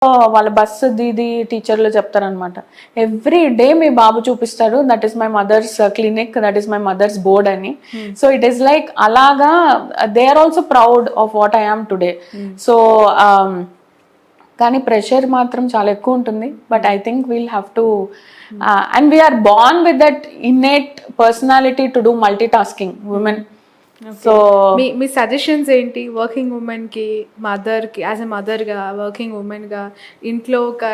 వాళ్ళ బస్సు దీది టీచర్లు చెప్తారనమాట, ఎవ్రీ డే మీ బాబు చూపిస్తాడు, that is my mother's clinic, that is my mother's board అని. సో ఇట్ ఈస్ లైక్ అలాగా they are also proud of what I am today. So కానీ ప్రెషర్ మాత్రం చాలా ఎక్కువ ఉంటుంది. But I think we'll have to and we're born with that innate personality to do multi tasking women. So మీ suggestions ఏంటి working ఉమెన్కి, మదర్కి, as a మదర్గా, working ఉమెన్గా, ఇంట్లో ఒక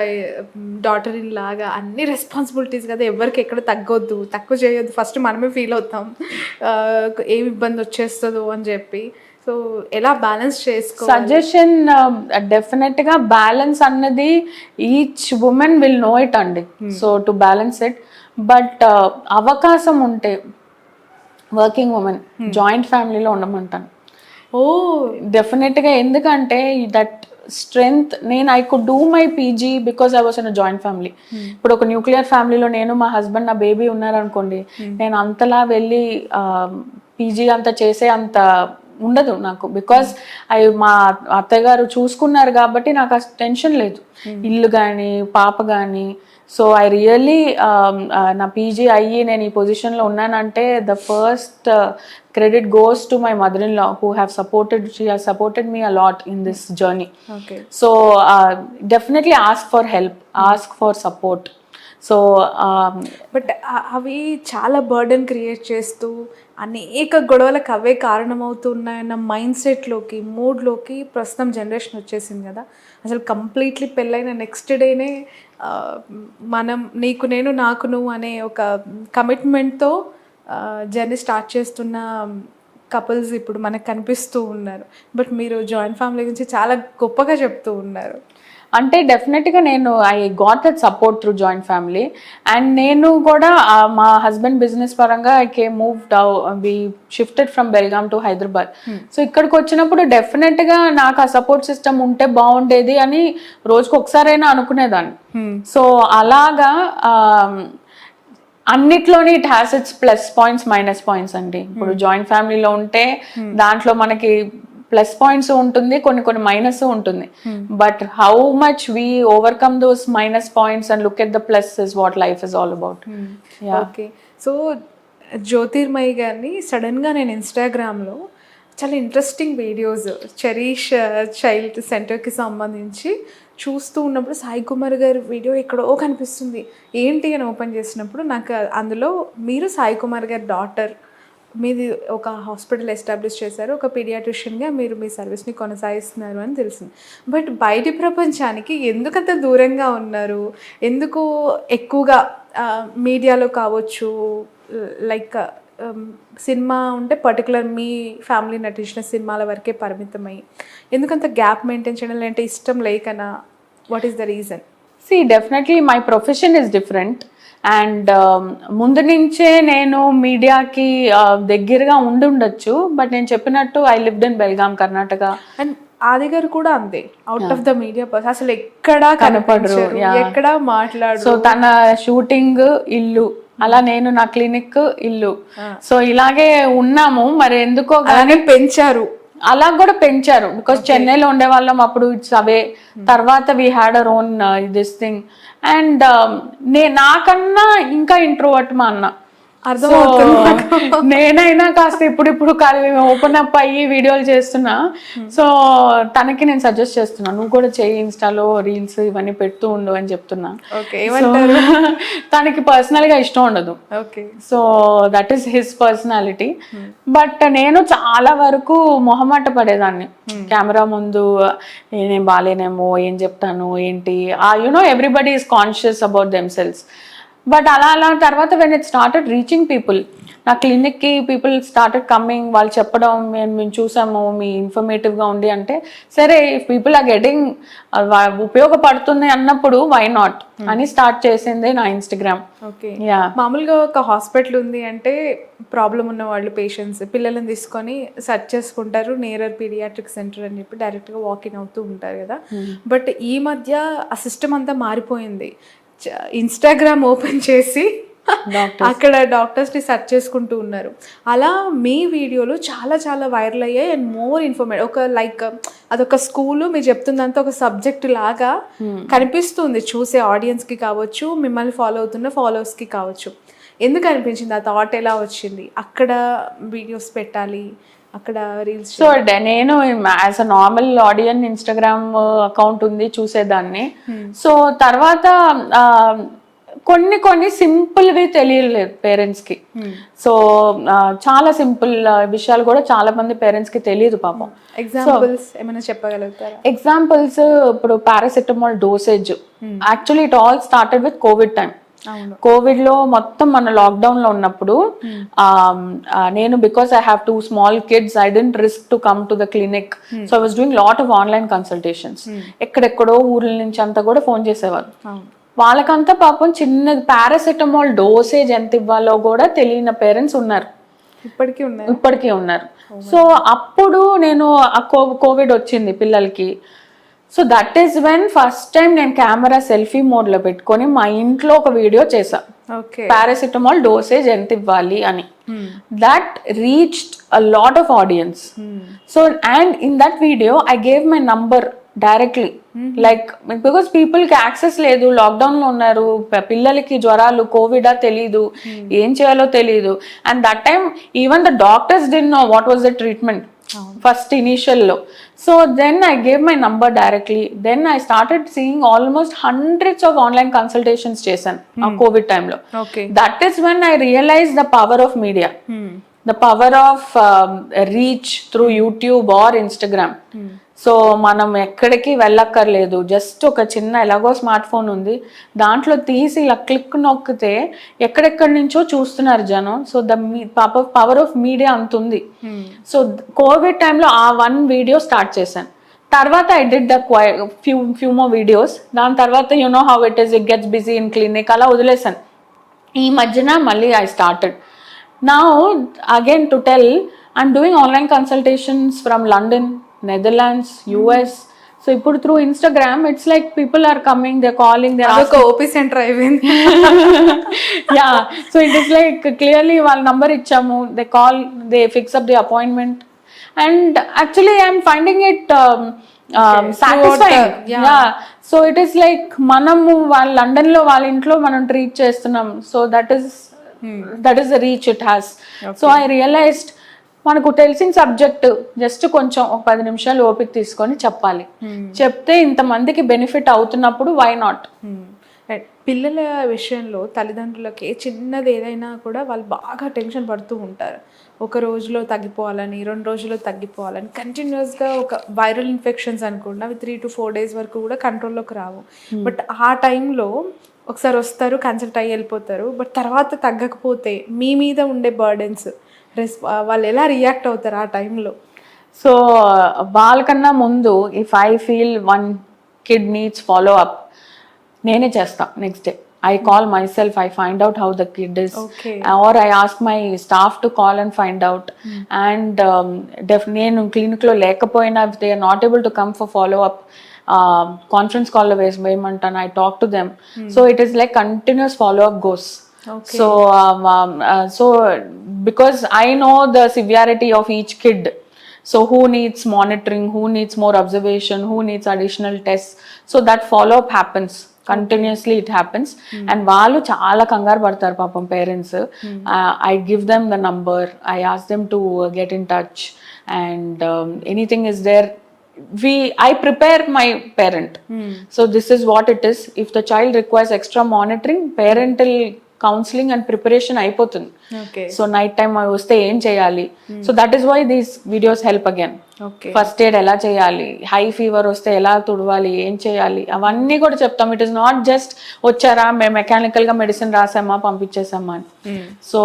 డాటర్ ఇన్ లాగా అన్ని రెస్పాన్సిబిలిటీస్ కదా, ఎవరికి ఎక్కడ తగ్గొద్దు, తక్కువ చేయొద్దు, ఫస్ట్ మనమే ఫీల్ అవుతాం ఏమి ఇబ్బంది వచ్చేస్తుందో అని చెప్పి. సో ఎలా బ్యాలెన్స్ చేసుకో? సజెషన్ డెఫినెట్ గా బ్యాలెన్స్ అన్నది each women will know it అండి. So to balance it, but అవకాశం ఉంటే వర్కింగ్ ఉమెన్ జాయింట్ ఫ్యామిలీలో ఉండమంటాను. ఓ డెఫినెట్గా, ఎందుకంటే దట్ స్ట్రెంగ్త్, నేను I could do my PG because I was in a joint family. ఇప్పుడు ఒక న్యూక్లియర్ ఫ్యామిలీలో నేను, మా హస్బెండ్, నా బేబీ ఉన్నారనుకోండి, నేను అంతలా వెళ్ళి పీజీ అంత చేసే అంత ఉండదు నాకు, బికాస్ మా అత్తగారు చూసుకున్నారు కాబట్టి నాకు ఆ టెన్షన్ లేదు, ఇల్లు కానీ పాప కానీ. సో ఐ రియల్లీ నా పీజీ అయ్యి నేను ఈ పొజిషన్లో ఉన్నానంటే the first credit goes to my mother-in-law who she has supported me a lot in this journey. Okay. So definitely ask for help, ask for support. So but అవి చాలా burden create చేస్తూ అనేక గొడవలకు అవే కారణమవుతున్నాయన్న మైండ్ సెట్లోకి, మూడ్లోకి ప్రస్తుతం generation వచ్చేసింది కదా. అసలు completely పెళ్ళైన నెక్స్ట్ డేనే మనం నీకు నేను నాకు నువ్వు అనే ఒక కమిట్మెంట్తో జర్నీ స్టార్ట్ చేస్తున్న కపుల్స్ ఇప్పుడు మనకు కనిపిస్తూ ఉన్నారు. బట్ మీరు జాయింట్ ఫ్యామిలీ గురించి చాలా గొప్పగా చెప్తూ ఉన్నారు. అంటే డెఫినెట్గా నేను I got that support through joint family. And నేను కూడా మా హస్బెండ్ బిజినెస్ పరంగా we shifted from Belgaum to Hyderabad. So ఇక్కడికి వచ్చినప్పుడు డెఫినెట్గా నాకు ఆ సపోర్ట్ సిస్టమ్ ఉంటే బాగుండేది అని రోజుకు ఒకసారైనా అనుకునేదాన్ని. సో అలాగా అన్నిట్లోని it has its plus points, minus points అండి. ఇప్పుడు జాయింట్ ఫ్యామిలీలో ఉంటే దాంట్లో మనకి ప్లస్ పాయింట్స్ ఉంటుంది, కొన్ని మైనస్ ఉంటుంది. But how much we overcome those minus points and look at the plus is what life is all about. Okay. So Jyotirmayi గారిని సడన్గా నేను ఇన్స్టాగ్రామ్లో చాలా ఇంట్రెస్టింగ్ వీడియోస్ చెరీష్ చైల్డ్ సెంటర్కి సంబంధించి చూస్తూ ఉన్నప్పుడు సాయి కుమార్ గారి వీడియో ఎక్కడో కనిపిస్తుంది. ఏంటి అని ఓపెన్ చేసినప్పుడు నాకు అందులో మీరు సాయి కుమార్ గారి డాటర్, మీది ఒక హాస్పిటల్ ఎస్టాబ్లిష్ చేశారు, ఒక పీడియాట్రిషియన్గా మీరు మీ సర్వీస్ని కొనసాగిస్తున్నారు అని తెలిసింది. బట్ బయటి ప్రపంచానికి ఎందుకంత దూరంగా ఉన్నారు? ఎందుకు ఎక్కువగా మీడియాలో కావచ్చు, లైక్ సినిమా ఉంటే పర్టికులర్ మీ ఫ్యామిలీ నటించిన సినిమాల వరకే పరిమితమై ఎందుకంత గ్యాప్ మెయింటైన్ చేయడం, లేదంటే ఇష్టం లేకనా? What is the reason? See, definitely my profession is different. And ముందు నుంచే నేను మీడియాకి దగ్గరగా ఉండొచ్చు. బట్ నేను చెప్పినట్టు I lived in Belgaum, Karnataka. And Aadi garu కూడా అంతే, out of the media person, అసలు ఎక్కడా కనపడరు, ఎక్కడా మాట్లాడు. సో తన షూటింగ్ ఇల్లు, అలా నేను నా క్లినిక్ ఇల్లు. సో ఇలాగే ఉన్నాము. మరి ఎందుకో అలానే పెంచారు, అలా కూడా పెంచారు. బికాస్ చెన్నైలో ఉండే వాళ్ళం అప్పుడు, ఇట్స్ అవే. తర్వాత we had our own this thing. And నాకన్నా ఇంకా ఇంట్రోవర్ట్ మా అన్న. నేనైనా కాస్త ఇప్పుడు ఓపెన్ అప్ అయ్యి వీడియోలు చేస్తున్నా. సో తనకి నేను సజెస్ట్ చేస్తున్నా, నువ్వు కూడా చేయి, ఇన్స్టాలో రీల్స్ ఇవన్నీ పెడుతూ ఉండు అని చెప్తున్నా. తనకి పర్సనల్ గా ఇష్టం ఉండదు. So that is his personality. But నేను చాలా వరకు మొహమాట పడేదాన్ని కెమెరా ముందు. నేనేం బాగాలేనేమో, ఏం చెప్తాను ఏంటి, you know everybody is conscious about them cells. But అలా తర్వాత when it started reaching people, నా క్లినిక్కి పీపుల్ స్టార్టెడ్ కమ్మింగ్, వాళ్ళు చెప్పడం మేము చూసాము మీ ఇన్ఫర్మేటివ్గా ఉంది అంటే, సరే ఇఫ్ పీపుల్ ఆర్ గెటింగ్ ఉపయోగపడుతుంది అన్నప్పుడు వై నాట్ అని స్టార్ట్ చేసింది నా ఇన్స్టాగ్రామ్. ఓకే. మామూలుగా ఒక హాస్పిటల్ ఉంది అంటే ప్రాబ్లం ఉన్న వాళ్ళు పేషెంట్స్ పిల్లలను తీసుకొని సెర్చ్ చేసుకుంటారు, నియరర్ పీడియాట్రిక్ సెంటర్ అని చెప్పి డైరెక్ట్గా వాకింగ్ అవుతూ ఉంటారు కదా. బట్ ఈ మధ్య ఆ సిస్టమ్ అంతా మారిపోయింది. ఇన్స్టాగ్రామ్ ఓపెన్ చేసి అక్కడ డాక్టర్స్ని సెర్చ్ చేసుకుంటూ ఉన్నారు. అలా మీ వీడియోలు చాలా చాలా వైరల్ అయ్యాయి అండ్ మోర్ ఇన్ఫర్మేటివ్. ఒక లైక్ అదొక స్కూలు మీరు చెప్తుందంతా ఒక సబ్జెక్ట్ లాగా కనిపిస్తుంది చూసే ఆడియన్స్కి కావచ్చు, మిమ్మల్ని ఫాలో అవుతున్న ఫాలోవర్స్కి కావచ్చు. ఎందుకు అనిపించింది? ఆ థాట్ ఎలా వచ్చింది? అక్కడ వీడియోస్ పెట్టాలి, అక్కడ రీల్స్. సో నేను as a normal audience Instagram account ఉంది, చూసేదాన్ని. సో తర్వాత కొన్ని సింపుల్వి తెలియలేదు పేరెంట్స్కి. సో చాలా సింపుల్ విషయాలు కూడా చాలా మంది పేరెంట్స్కి తెలియదు పాపం. ఎగ్జాంపుల్స్ ఏమైనా చెప్పగలుగుతారా? ఎగ్జాంపుల్స్, ఇప్పుడు paracetamol dosage, actually it all started with Covid time. Covid లో మొత్తం మన లాక్డౌన్ లో ఉన్నప్పుడు నేను, because I have 2 small kids, I didn't risk to come to the clinic. So I was doing lot of online consultations. ఎక్కడెక్కడో ఊర్ల నుంచి అంతా కూడా ఫోన్ చేసేవారు. వాళ్ళకంతా పాపం చిన్నది పారాసిటమాల్ డోసేజ్ ఎంత ఇవ్వాలో కూడా తెలియని పేరెంట్స్ ఉన్నారు, ఇప్పటికీ ఉన్నారు. సో అప్పుడు నేను కోవిడ్ వచ్చింది పిల్లలకి. So that is when first time నేను కెమెరా సెల్ఫీ మోడ్ లో పెట్టుకొని మా ఇంట్లో ఒక వీడియో చేసా, పారాసిటమాల్ డోసేజ్ ఎంత ఇవ్వాలి అని. That reached a lot of audience. So and in that video I gave my number directly, like because పీపుల్కి యాక్సెస్ లేదు, లాక్డౌన్ లో ఉన్నారు, పిల్లలకి జ్వరాలు, కోవిడా తెలీదు, ఏం చేయాలో తెలీదు. And that time even the doctors did know what was the treatment first initial లో. So then I gave my number directly. Then I started seeing almost hundreds of online consultations చేశాను ఆ కోవిడ్ టైంలో. That is when I realize the power of media, the power of reach through YouTube or Instagram. So మనం ఎక్కడికి వెళ్ళక్కర్లేదు, just ఒక చిన్న ఎలాగో smart phone ఉంది, దాంట్లో తీసి ఇలా క్లిక్ నొక్కితే ఎక్కడెక్కడి నుంచో చూస్తున్నారు జనం. So the power of media అంత ఉంది. సో కోవిడ్ టైంలో ఆ 1 వీడియో స్టార్ట్ చేశాను. తర్వాత I did the few more videos. దాని తర్వాత you know how it is, it gets busy in clinic, అలా వదిలేసాను. ఈ మధ్యన మళ్ళీ I started now again to tell I'm doing online consultations from London, Netherlands, US. So ఇప్పుడు through Instagram it's like people are coming, they're calling, they're asking. OP center అయిపోయింది. Yeah, so it is like clearly వాళ్ళ number ఇచ్చాము, they call, they fix up the appointment, and actually I'm finding it satisfying. Yeah, so it is like మనము వాళ్ళ London లో వాళ్ళ ఇంట్లో మనం treat చేస్తున్నాం. So that is the reach it has. So I realized మనకు తెలిసిన సబ్జెక్ట్ జస్ట్ కొంచెం ఒక 10 నిమిషాలు ఓపిక తీసుకొని చెప్పాలి, చెప్తే ఇంతమందికి బెనిఫిట్ అవుతున్నప్పుడు వై నాట్. పిల్లల విషయంలో తల్లిదండ్రులకి చిన్నది ఏదైనా కూడా వాళ్ళు బాగా టెన్షన్ పడుతూ ఉంటారు. ఒక రోజులో తగ్గిపోవాలని, 2 రోజుల్లో తగ్గిపోవాలని, కంటిన్యూస్గా ఒక వైరల్ ఇన్ఫెక్షన్స్ అనుకోండి, అవి 3 to 4 days వరకు కూడా కంట్రోల్లోకి రావు. బట్ ఆ టైంలో ఒకసారి వస్తారు, కన్సల్ట్ అయ్యి వెళ్ళిపోతారు. బట్ తర్వాత తగ్గకపోతే మీ మీద ఉండే బర్డెన్స్, వాళ్ళు ఎలా రియాక్ట్ అవుతారు ఆ టైంలో? సో వాళ్ళకన్నా ముందు if I feel 1 kid needs follow up, నేనే చేస్తా. Next day I call myself, I find out how the kid is, or I ask my staff to call and find out. And నేను క్లినిక్లో లేకపోయినా if they are not able to come for follow up, conference కాల్లో వేయమంటాను, I talk to them. So it is like continuous follow up goes. So because I know the severity of each kid, so who needs monitoring, who needs more observation, who needs additional tests, so that follow up happens continuously. It happens. And వాళ్ళు చాలా కంగారు పడతారు పాపం parents. I give them the number, I ask them to get in touch, and anything is there, I prepare my parent. So this is what it is. If the child requires extra monitoring, parental counselling and preparation అయిపోతుంది. So night time వస్తే ఏం చేయాలి, so that is why these videos help again. First aid ఎలా చేయాలి, high fever వస్తే ఎలా తుడవాలి, ఏం చేయాలి, అవన్నీ కూడా చెప్తాం. ఇట్ ఈస్ నాట్ జస్ట్ వచ్చారా మేము మెకానికల్ గా మెడిసిన్ రాసామా పంపించేసామా అని. So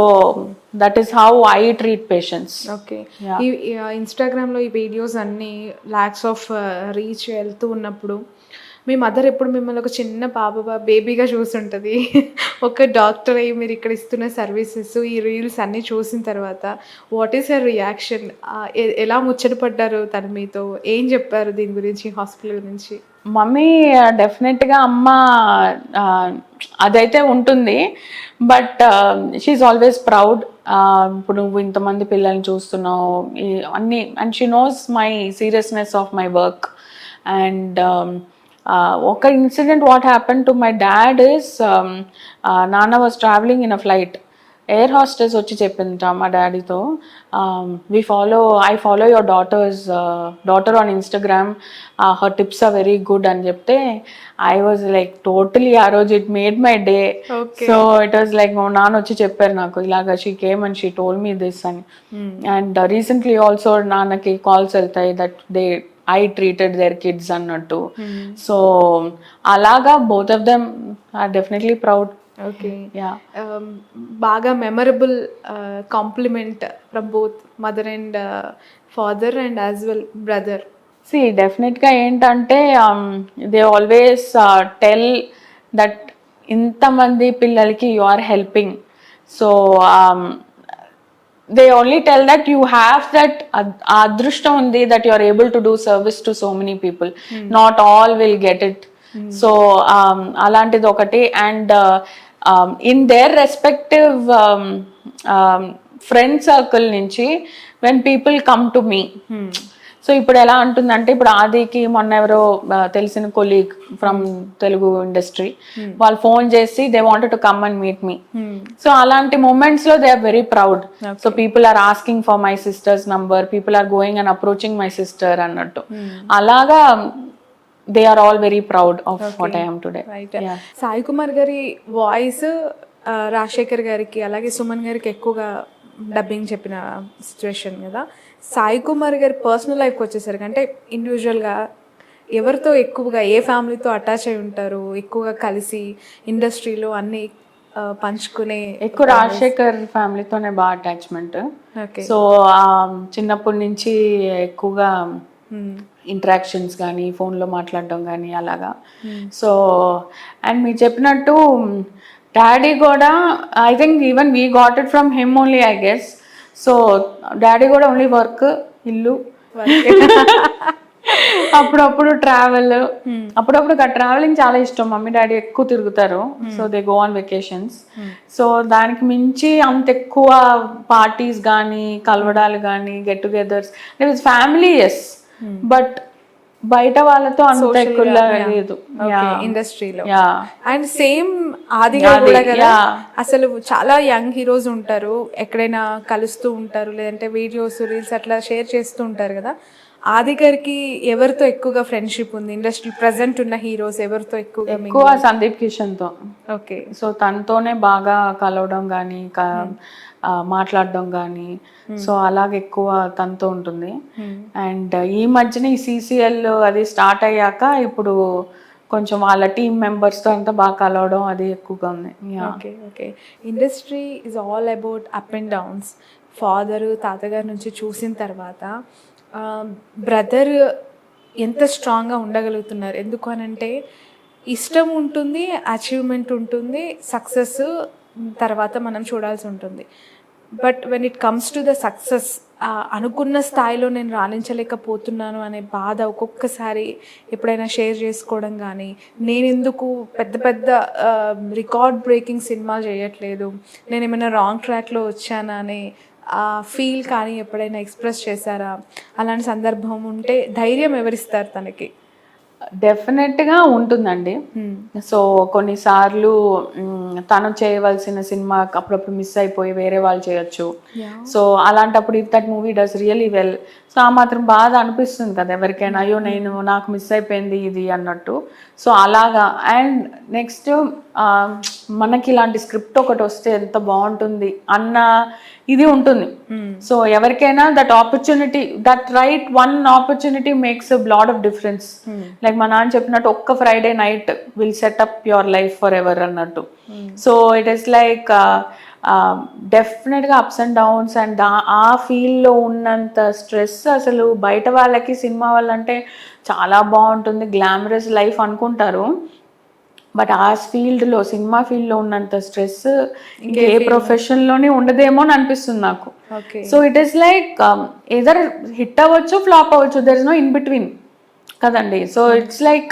that is how I treat patients. Okay, ఈ ఇన్స్టాగ్రామ్లో ఈ వీడియోస్ అన్ని లాక్స్ ఆఫ్ రీచ్ వెళ్తూ ఉన్నప్పుడు మీ మదర్ ఎప్పుడు మిమ్మల్ని ఒక చిన్న బేబీగా చూస్తుంటుంది. ఒక డాక్టర్ అయ్యి మీరు ఇక్కడ ఇస్తున్న సర్వీసెస్, ఈ రీల్స్ అన్నీ చూసిన తర్వాత వాట్ ఈస్ యర్ రియాక్షన్? ఎలా ముచ్చటపడ్డారు తను మీతో? ఏం చెప్పారు దీని గురించి, హాస్పిటల్ గురించి? మమ్మీ డెఫినెట్గా అమ్మ అదైతే ఉంటుంది, బట్ షీఈ్ ఆల్వేస్ ప్రౌడ్. ఇప్పుడు నువ్వు ఇంతమంది పిల్లల్ని చూస్తున్నావు అన్నీ, and she knows my seriousness of my work. And ఒక incident what happen to my dad is, నాన్న was travelling in a flight. Air hostess వచ్చి చెప్పింది మా డాడీతో, I follow your daughter on Instagram, her tips are very good అని చెప్తే I was like totally, ఆ రోజు it made my day. So it was like మా నాన్న వచ్చి చెప్పారు నాకు ఇలాగ she came and she told me this అని. అండ్ రీసెంట్లీ ఆల్సో నాన్నకి కాల్స్ వెళ్తాయి that I treated their kids అన్నట్టు. సో అలాగా both of them are definitely proud. Okay, బాగా memorable compliment from both mother and father and as well brother. డెఫినెట్గా ఏంటంటే they always tell that ఇంతమంది పిల్లలకి you are helping. So they only tell that you have that adrushtam undi that you are able to do service to so many people. Not all will get it. So alantidi okati. And in their respective friend circle nunchi when people come to me, so ఇప్పుడు ఎలా అంటుందంటే, ఇప్పుడు ఆదికి మొన్న ఎవరో తెలిసిన colleague from Telugu industry వాళ్ళు phone చేసి they wanted to come and meet me. So అలాంటి మూమెంట్స్ లో they are very proud. So people are asking for my sister's number, people are going and approaching my sister అన్నట్టు. అలాగా they are all very proud of what I am today. Sai Kumar గారి voice Rajasekhar గారికి అలాగే సుమన్ గారికి ఎక్కువగా dubbing చెప్పిన situation కదా. సాయి కుమార్ గారి పర్సనల్ లైఫ్కి వచ్చేసరికి అంటే ఇండివిజువల్గా ఎవరితో ఎక్కువగా ఏ ఫ్యామిలీతో అటాచ్ అయి ఉంటారు, ఎక్కువగా కలిసి ఇండస్ట్రీలో అన్ని పంచుకునే? ఎక్కువ రాజశేఖర్ ఫ్యామిలీతోనే బాగా అటాచ్మెంట్. సో చిన్నప్పటి నుంచి ఎక్కువగా ఇంటరాక్షన్స్ కానీ ఫోన్లో మాట్లాడడం కానీ అలాగా. సో అండ్ మీరు చెప్పినట్టు డాడీ కూడా I think even we got it from him only I guess. So daddy కూడా ఓన్లీ వర్క్, ఇల్లు, అప్పుడప్పుడు ట్రావెల్. అప్పుడప్పుడు ట్రావెలింగ్ చాలా ఇష్టం. మమ్మీ డాడీ ఎక్కువ తిరుగుతారు. So they go on vacations. So దానికి మించి అంత ఎక్కువ పార్టీస్ కానీ కలవడాలు కానీ get togethers family yes, but బయట వాళ్ళతో అంత ఎక్కువ లేదు ఇండస్ట్రీలో. అండ్ సేమ్ ఆదిగా కూడా కదా, అసలు చాలా యంగ్ హీరోస్ ఉంటారు, ఎక్కడైనా కలుస్తూ ఉంటారు, లేదంటే వీడియోస్ రీల్స్ అట్లా షేర్ చేస్తూ ఉంటారు కదా. ఆది గారికి ఎవరితో ఎక్కువగా ఫ్రెండ్షిప్ ఉంది ఇండస్ట్రీ ప్రెసెంట్ ఉన్న హీరోస్ ఎవరితో ఎక్కువ? సందీప్ కిషన్ తో. ఓకే, సో తనతోనే బాగా కలవడం కానీ మాట్లాడడం కానీ, సో అలాగే ఎక్కువ తనతో ఉంటుంది. అండ్ ఈ మధ్యన ఈ CCL అది స్టార్ట్ అయ్యాక ఇప్పుడు కొంచెం వాళ్ళ టీమ్ మెంబర్స్తో అంతా బాగా కలవడం అది ఎక్కువగా ఉంది. Okay okay, industry is all about up and downs. Father తాతగారి నుంచి చూసిన తర్వాత బ్రదర్ ఎంత స్ట్రాంగ్గా ఉండగలుగుతున్నారు? ఎందుకు అనంటే ఇష్టం ఉంటుంది, అచీవ్మెంట్ ఉంటుంది, సక్సెస్ తర్వాత మనం చూడాల్సి ఉంటుంది. But when it comes to the success, అనుకున్న స్థాయిలో నేను రాణించలేకపోతున్నాను అనే బాధ ఒక్కొక్కసారి ఎప్పుడైనా షేర్ చేసుకోవడం కానీ, నేను ఎందుకు పెద్ద పెద్ద రికార్డ్ బ్రేకింగ్ సినిమాలు చేయట్లేదు, నేను ఏమైనా రాంగ్ ట్రాక్లో వచ్చానా అనే ఫీల్ కానీ ఎప్పుడైనా ఎక్స్ప్రెస్ చేశారా? అలాంటి సందర్భం ఉంటే ధైర్యం ఎవరిస్తారు తనకి? డెఫినెట్గా ఉంటుందండి. సో కొన్నిసార్లు తను చేయవలసిన సినిమా అప్పుడప్పుడు మిస్ అయిపోయి వేరే వాళ్ళు చేయొచ్చు. సో అలాంటప్పుడు if that movie does really well, so ఆ మాత్రం బాధ అనిపిస్తుంది కదా ఎవరికైనా, అయ్యో నాకు మిస్ అయిపోయింది ఇది అన్నట్టు. సో అలాగా. అండ్ నెక్స్ట్ మనకి ఇలాంటి స్క్రిప్ట్ ఒకటి వస్తే ఎంత బాగుంటుంది అన్న ఇది ఉంటుంది. సో ఎవరికైనా that opportunity, that right one opportunity makes a lot of difference. Like మా నాన్న చెప్పినట్టు ఒక్క Friday night will set up your life for ever అన్నట్టు. సో ఇట్ ఈస్ లైక్ డెఫినెట్గా అప్స్ అండ్ డౌన్స్. అండ్ ఆ ఫీల్డ్లో ఉన్నంత స్ట్రెస్ అసలు బయట వాళ్ళకి సినిమా వాళ్ళంటే చాలా బాగుంటుంది, గ్లామరస్ లైఫ్ అనుకుంటారు. బట్ ఆ ఫీల్డ్లో, సినిమా ఫీల్డ్లో ఉన్నంత స్ట్రెస్ ఇంకే ప్రొఫెషన్లోనే ఉండదేమో అని అనిపిస్తుంది నాకు. So it is like either hit అవ్వచ్చు, ఫ్లాప్ అవ్వచ్చు, there is no in between కదండి. So it's like